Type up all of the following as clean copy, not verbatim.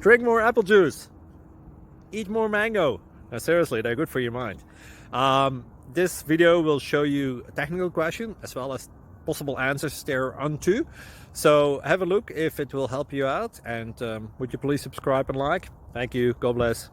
Drink more apple juice. Eat more mango. Now, seriously, they're good for your mind. This video will show you a technical question as well as possible answers thereunto. So have a look if it will help you out, and would you please subscribe and like? Thank you. God bless.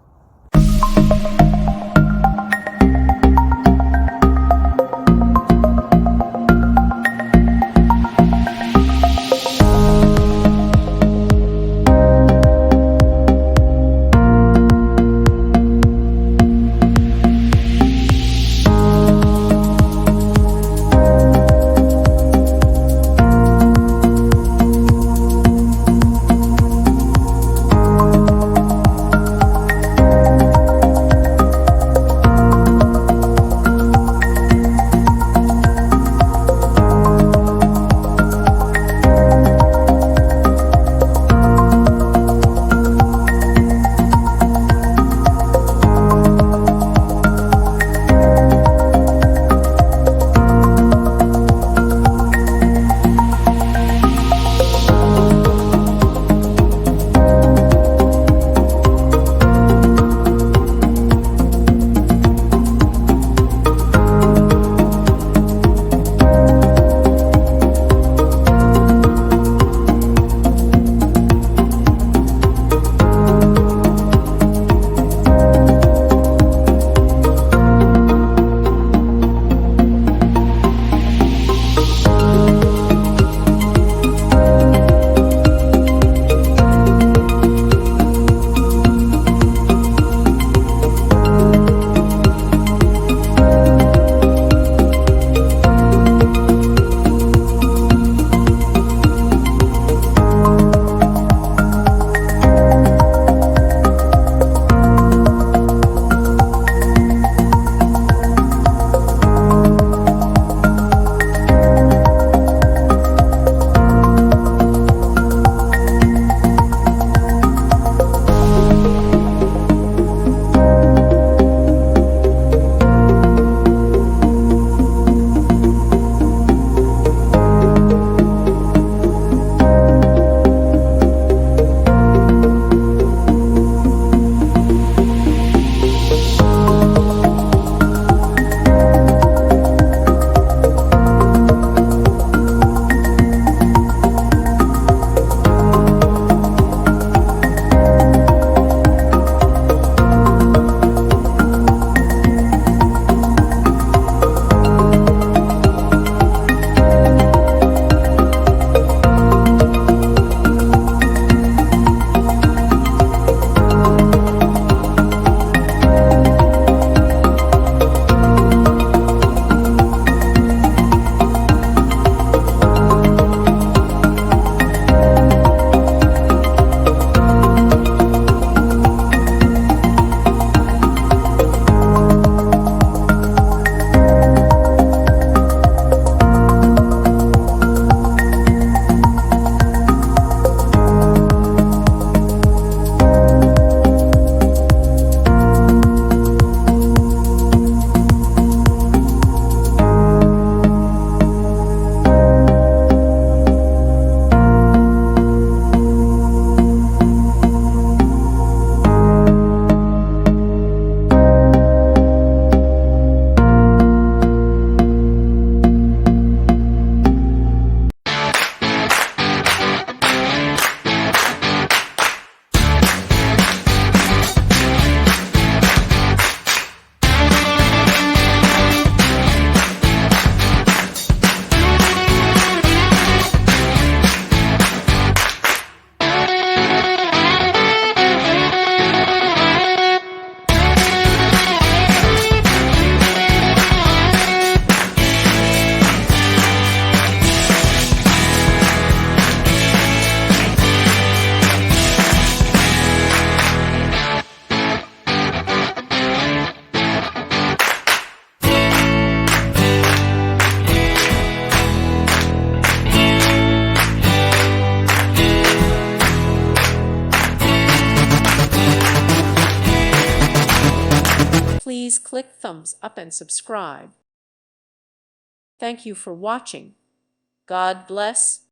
Please click thumbs up and subscribe. Thank you for watching. God bless.